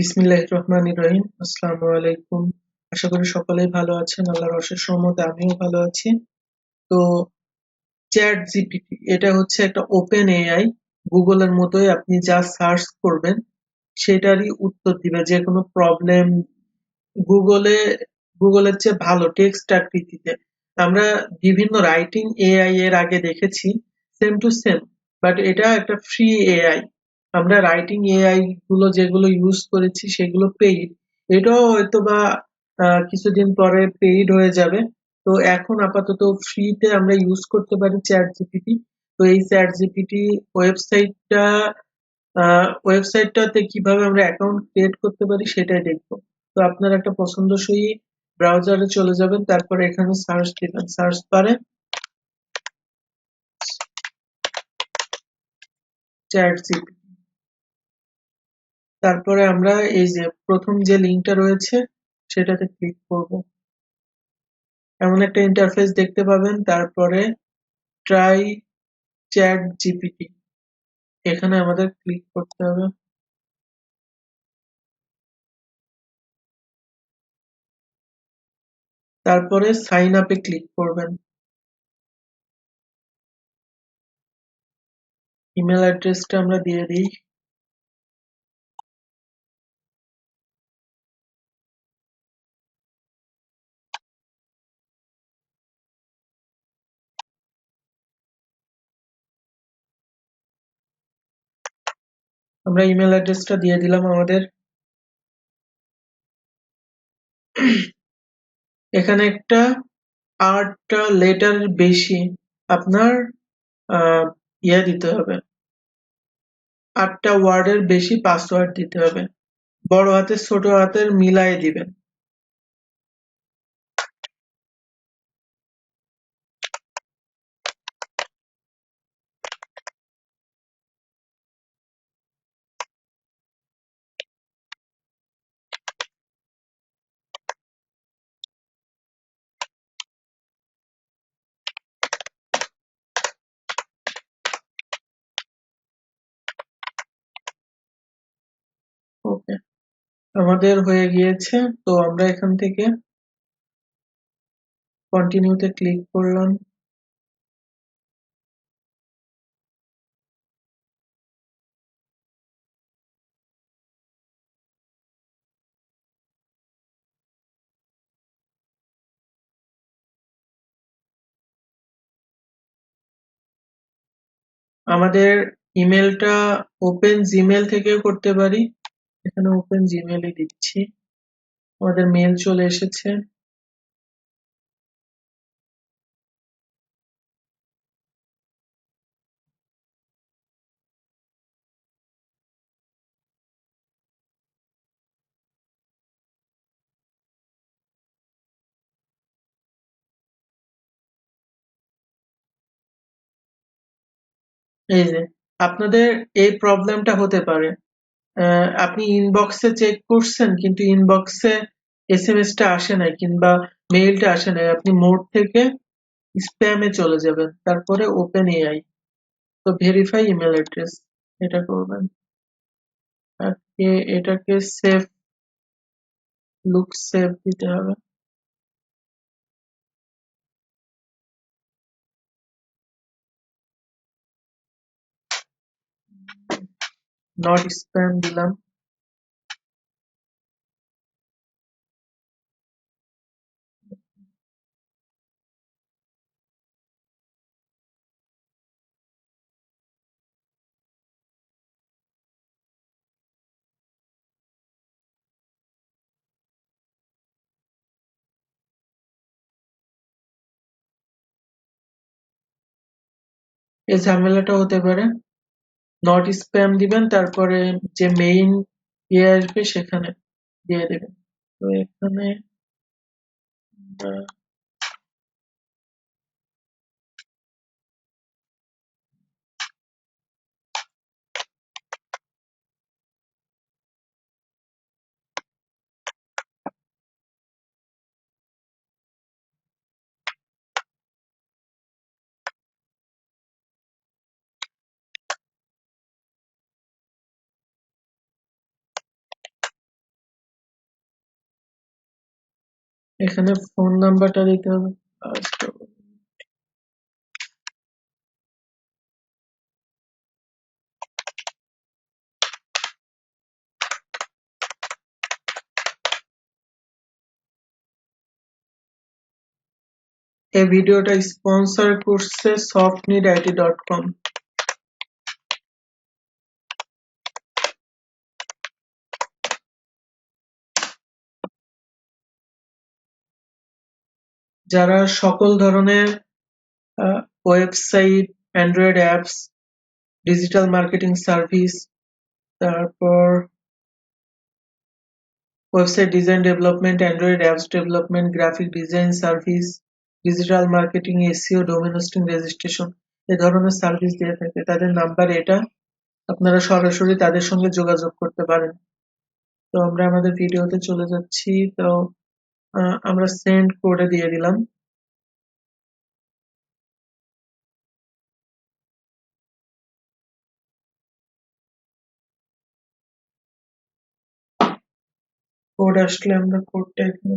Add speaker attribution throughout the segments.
Speaker 1: বিসমিল্লাহির রহমানির রহিম। আসসালামু আলাইকুম। আশা করি সকলেই ভালো আছেন। আল্লাহর অশেষ রহমতে আমিও ভালো আছি। তো চ্যাট জিপিটি এটা হচ্ছে একটা ওপেন এআই। গুগলের মতোই আপনি যা সার্চ করবেন সেটারই উত্তর দিবে। যে কোনো প্রবলেম গুগলে গুগলের চেয়ে ভালো টেক্সট আকৃতিতে। আমরা বিভিন্ন রাইটিং এআই এর আগে দেখেছি সেম টু সেম, বাট এটা একটা ফ্রি এআই। আমরা রাইটিং এআই গুলো যেগুলো ইউজ করেছি সেগুলো পেইড। এটাও হয়তোবা কিছুদিন পরে পেইড হয়ে যাবে। তো এখন আপাতত ফ্রিতে আমরা ইউজ করতে পারি চ্যাট জিপিটি। তো এই চ্যাট জিপিটি ওয়েবসাইটটা ওয়েবসাইটটাতে কিভাবে আমরা অ্যাকাউন্ট ক্রিয়েট করতে পারি সেটাই দেখবো। তো আপনার একটা পছন্দসই ব্রাউজারে চলে যাবেন, তারপরে এখানে সার্চ দিবেন, সার্চ বারে চ্যাট জিপিটি। তারপরে আমরা এই যে প্রথম যে লিঙ্কটা রয়েছে সেটাতে ক্লিক করব। এমন একটা ইন্টারফেস দেখতে পাবেন। তারপরে ট্রাই চ্যাট জিপিটি, এখানে আমাদের ক্লিক করতে হবে। তারপরে সাইন আপে ক্লিক করবেন। ইমেল অ্যাড্রেসটা আমরা দিয়ে দিই। আমরা ইমেল অ্যাড্রেসটা দিয়ে দিলাম আমাদের। এখানে একটা 8টা লেটার বেশি আপনার দিতে হবে। 8টা ওয়ার্ডের বেশি পাসওয়ার্ড দিতে হবে। বড় হাতের ছোট হাতের মিলায়ে দিবেন। ওকে, আমাদের হয়ে গিয়েছে। তো আমরা এখান থেকে কন্টিনিউতে ক্লিক করলাম। আমাদের ইমেলটা ওপেন জিমেল থেকেও করতে পারি। এখানে ওপেন জিমেলই দিচ্ছি। আমাদের মেল চলে এসেছে। এই যে আপনাদের এই প্রবলেমটা হতে পারে। আপনি ইনবক্সে চেক করছেন কিন্তু ইনবক্সে এসএমএস টা আসে নাই কিংবা মেইলটা আসে নাই। আপনি মোড থেকে স্প্যামে চলে যাবেন, তারপরে ওপেন এআই, তো ভেরিফাই ইমেল অ্যাড্রেস এটা করবেন। এটাকে সেভ, লুক সেভ দিতে হবে। নট স্প্যাম দিলাম। এই ঝামেলাটা হতে পারে। নট স্প্যাম দিবেন, তারপরে যে মেইন ইয়ে আসবে সেখানে দিয়ে দেবেন। তো এখানে এখানে ফোন নাম্বারটা দিতে হবে। এই ভিডিওটা স্পন্সর করছে softneed-it.com। যারা সকল ধরনের website, Android apps, digital marketing service, তারপর website design development, Android apps development, graphic design service, digital marketing, SEO, domain hosting, registration এ ধরনের সার্ভিস দিয়ে থাকে, তাদের নাম্বার এটা। আপনারা সরাসরি তাদের সঙ্গে যোগাযোগ করতে পারেন। তো আমরা আমাদের ভিডিওতে চলে যাচ্ছি। তো আমরা সেন্ড করে দিয়ে দিলাম। কোড আসলে আমরা কোডটা এখানে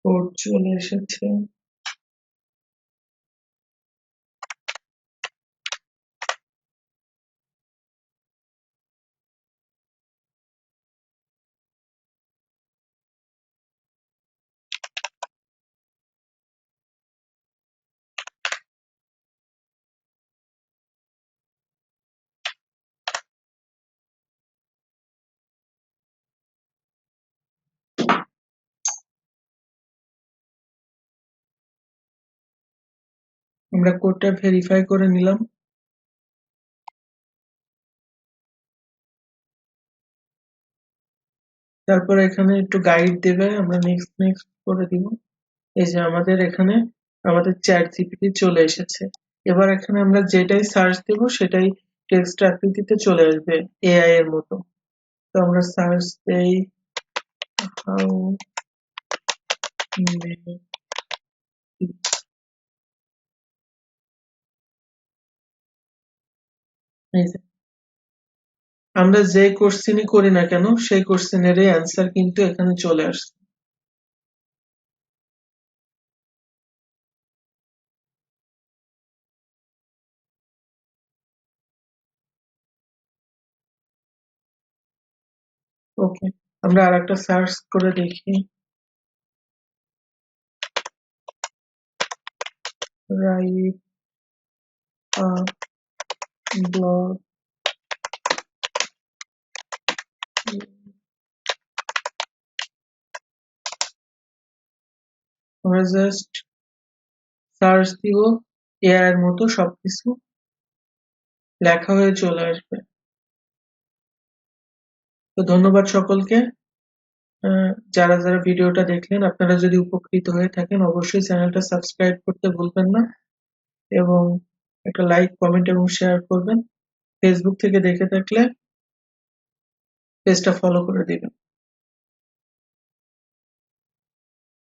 Speaker 1: কোড চলে এসেছে। আমরা কোডটা ভেরিফাই করে নিলাম। তারপর এখানে একটু গাইড দেবে, আমরা নেক্সট নেক্সট করে দিব। এই যে আমাদের এখানে আমাদের চ্যাট জিপিটি চলে এসেছে। এবার এখানে আমরা যেটাই সার্চ দেব সেটাই টেক্সট আকৃতিতে চলে আসবে এআই এর মতো। তো আমরা সার্চ দেই হাউ আমরা যে কোশ্চেনই করি না কেন সেই কোশ্চেনেরই অ্যান্সার কিন্তু এখানে চলে আসছে। ওকে, আমরা আরেকটা সার্চ করে দেখি। রাইট আ ব্লগ, আমরা জাস্ট সার্চ দিব, এআই এর মতো সবকিছু লেখা হয়ে চলে আসবে। তো ধন্যবাদ সকলকে। যারা যারা ভিডিওটা দেখলেন, আপনারা যদি উপকৃত হয়ে থাকেন অবশ্যই চ্যানেলটা সাবস্ক্রাইব করতে ভুলবেন না এবং একটা লাইক, কমেন্ট এবং শেয়ার করবেন। ফেসবুক থেকে দেখে থাকলে পেজটা ফলো করে দিবেন।